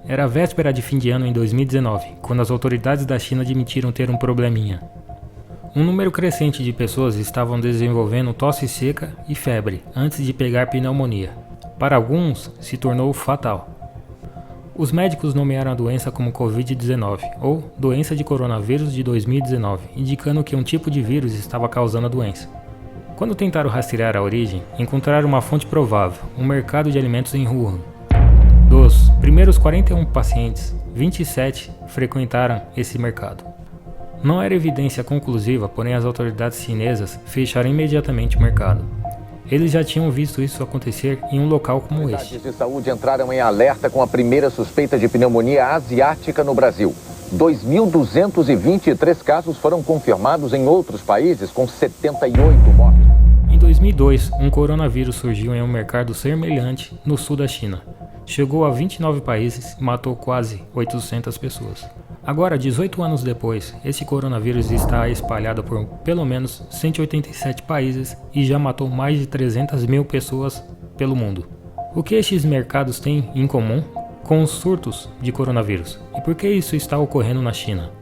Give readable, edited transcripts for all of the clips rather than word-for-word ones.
Era a véspera de fim de ano em 2019, quando as autoridades da China admitiram ter um probleminha. Um número crescente de pessoas estavam desenvolvendo tosse seca e febre antes de pegar pneumonia. Para alguns, se tornou fatal. Os médicos nomearam a doença como Covid-19, ou doença de coronavírus de 2019, indicando que um tipo de vírus estava causando a doença. Quando tentaram rastrear a origem, encontraram uma fonte provável, um mercado de alimentos em Wuhan. Dos primeiros 41 pacientes, 27 frequentaram esse mercado. Não era evidência conclusiva, porém as autoridades chinesas fecharam imediatamente o mercado. Eles já tinham visto isso acontecer em um local como este. Autoridades de saúde entraram em alerta com a primeira suspeita de pneumonia asiática no Brasil. 2.223 casos foram confirmados em outros países, com 78 mortes. Em 2002, um coronavírus surgiu em um mercado semelhante no sul da China. Chegou a 29 países e matou quase 800 pessoas. Agora, 18 anos depois, esse coronavírus está espalhado por pelo menos 187 países e já matou mais de 300 mil pessoas pelo mundo. O que estes mercados têm em comum com os surtos de coronavírus? E por que isso está ocorrendo na China?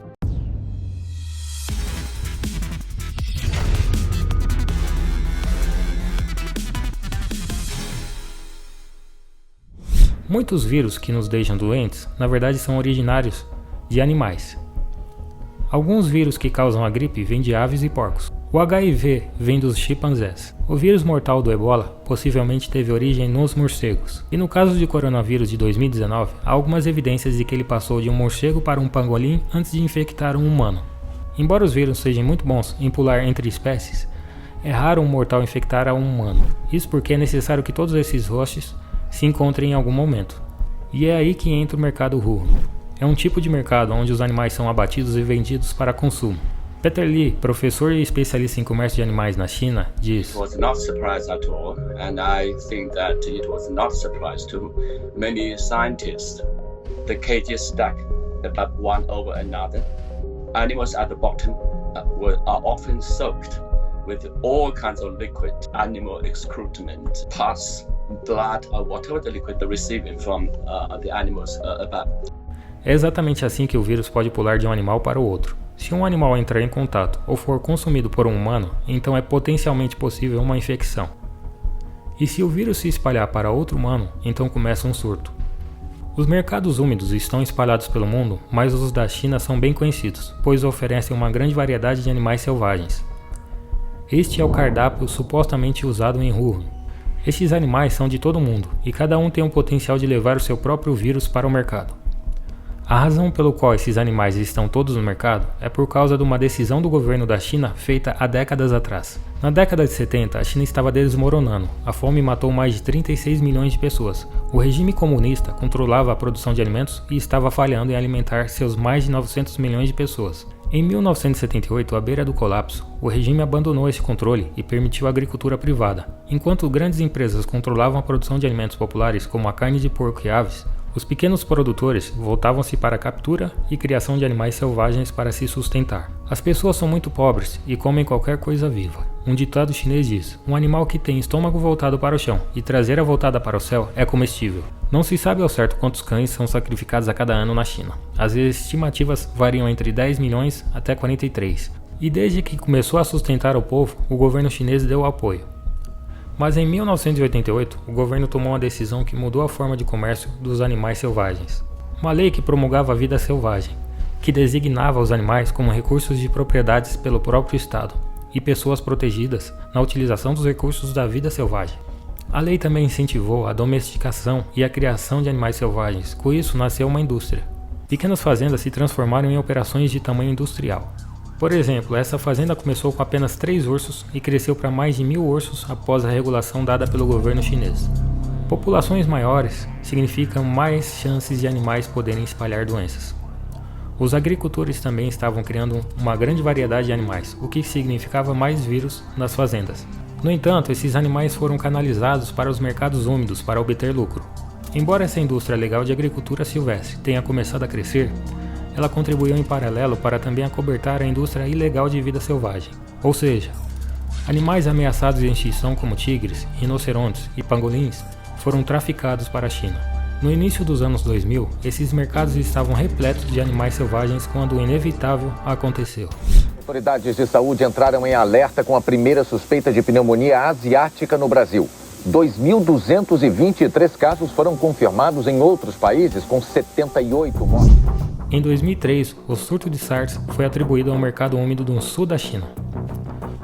Muitos vírus que nos deixam doentes, na verdade, são originários de animais. Alguns vírus que causam a gripe vêm de aves e porcos. O HIV vem dos chimpanzés. O vírus mortal do Ebola possivelmente teve origem nos morcegos. E no caso de coronavírus de 2019, há algumas evidências de que ele passou de um morcego para um pangolim antes de infectar um humano. Embora os vírus sejam muito bons em pular entre espécies, é raro um mortal infectar a um humano. Isso porque é necessário que todos esses hosts se encontrem em algum momento. E é aí que entra o mercado Wuhan. É um tipo de mercado onde os animais são abatidos e vendidos para consumo. Peter Lee, professor e especialista em comércio de animais na China, diz: It was not surprise at all, and I think that it was not surprise to many scientists. The cages stack above one over another. Animals at the bottom are often soaked with all kinds of liquid, animal excrement, pus, blood, or whatever the liquid they receive from the animals above. É exatamente assim que o vírus pode pular de um animal para o outro. Se um animal entrar em contato ou for consumido por um humano, então é potencialmente possível uma infecção. E se o vírus se espalhar para outro humano, então começa um surto. Os mercados úmidos estão espalhados pelo mundo, mas os da China são bem conhecidos, pois oferecem uma grande variedade de animais selvagens. Este é o cardápio supostamente usado em Wuhan. Estes animais são de todo mundo, e cada um tem o potencial de levar o seu próprio vírus para o mercado. A razão pelo qual esses animais estão todos no mercado é por causa de uma decisão do governo da China feita há décadas atrás. Na década de 70, a China estava desmoronando, a fome matou mais de 36 milhões de pessoas. O regime comunista controlava a produção de alimentos e estava falhando em alimentar seus mais de 900 milhões de pessoas. Em 1978, à beira do colapso, o regime abandonou esse controle e permitiu a agricultura privada. Enquanto grandes empresas controlavam a produção de alimentos populares como a carne de porco e aves, os pequenos produtores voltavam-se para a captura e criação de animais selvagens para se sustentar. As pessoas são muito pobres e comem qualquer coisa viva. Um ditado chinês diz: um animal que tem estômago voltado para o chão e traseira voltada para o céu é comestível. Não se sabe ao certo quantos cães são sacrificados a cada ano na China. As estimativas variam entre 10 milhões até 43. E desde que começou a sustentar o povo, o governo chinês deu apoio. Mas em 1988, o governo tomou uma decisão que mudou a forma de comércio dos animais selvagens. Uma lei que promulgava a vida selvagem, que designava os animais como recursos de propriedades pelo próprio Estado e pessoas protegidas na utilização dos recursos da vida selvagem. A lei também incentivou a domesticação e a criação de animais selvagens, com isso nasceu uma indústria. Pequenas fazendas se transformaram em operações de tamanho industrial. Por exemplo, essa fazenda começou com apenas 3 ursos e cresceu para mais de 1.000 ursos após a regulação dada pelo governo chinês. Populações maiores significam mais chances de animais poderem espalhar doenças. Os agricultores também estavam criando uma grande variedade de animais, o que significava mais vírus nas fazendas. No entanto, esses animais foram canalizados para os mercados úmidos para obter lucro. Embora essa indústria legal de agricultura silvestre tenha começado a crescer, ela contribuiu em paralelo para também acobertar a indústria ilegal de vida selvagem. Ou seja, animais ameaçados de extinção como tigres, rinocerontes e pangolins foram traficados para a China. No início dos anos 2000, esses mercados estavam repletos de animais selvagens quando o inevitável aconteceu. Autoridades de saúde entraram em alerta com a primeira suspeita de pneumonia asiática no Brasil. 2.223 casos foram confirmados em outros países, com 78 mortes. Em 2003, o surto de SARS foi atribuído ao mercado úmido do sul da China.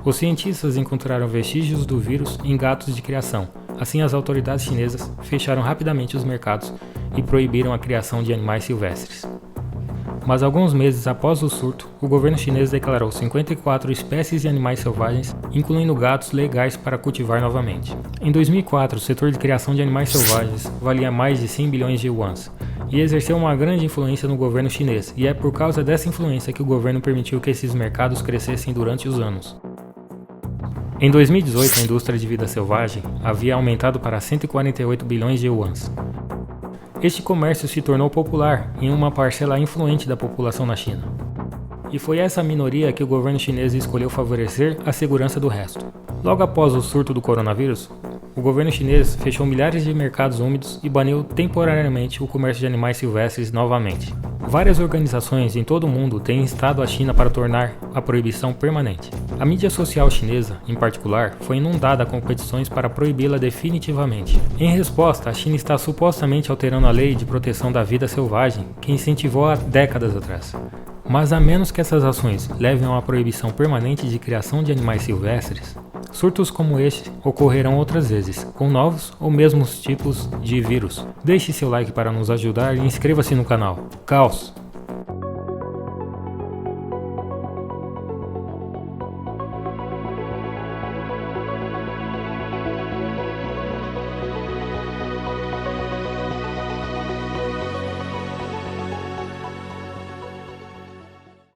Os cientistas encontraram vestígios do vírus em gatos de criação. Assim, as autoridades chinesas fecharam rapidamente os mercados e proibiram a criação de animais silvestres. Mas alguns meses após o surto, o governo chinês declarou 54 espécies de animais selvagens, incluindo gatos legais para cultivar novamente. Em 2004, o setor de criação de animais selvagens valia mais de 100 bilhões de yuans e exerceu uma grande influência no governo chinês, e é por causa dessa influência que o governo permitiu que esses mercados crescessem durante os anos. Em 2018, a indústria de vida selvagem havia aumentado para 148 bilhões de yuans. Este comércio se tornou popular em uma parcela influente da população na China. E foi essa minoria que o governo chinês escolheu favorecer a segurança do resto. Logo após o surto do coronavírus, o governo chinês fechou milhares de mercados úmidos e baniu temporariamente o comércio de animais silvestres novamente. Várias organizações em todo o mundo têm instado a China para tornar a proibição permanente. A mídia social chinesa, em particular, foi inundada com petições para proibi-la definitivamente. Em resposta, a China está supostamente alterando a lei de proteção da vida selvagem que incentivou há décadas atrás. Mas a menos que essas ações levem a uma proibição permanente de criação de animais silvestres, surtos como este ocorrerão outras vezes, com novos ou mesmos tipos de vírus. Deixe seu like para nos ajudar e inscreva-se no canal. Caos!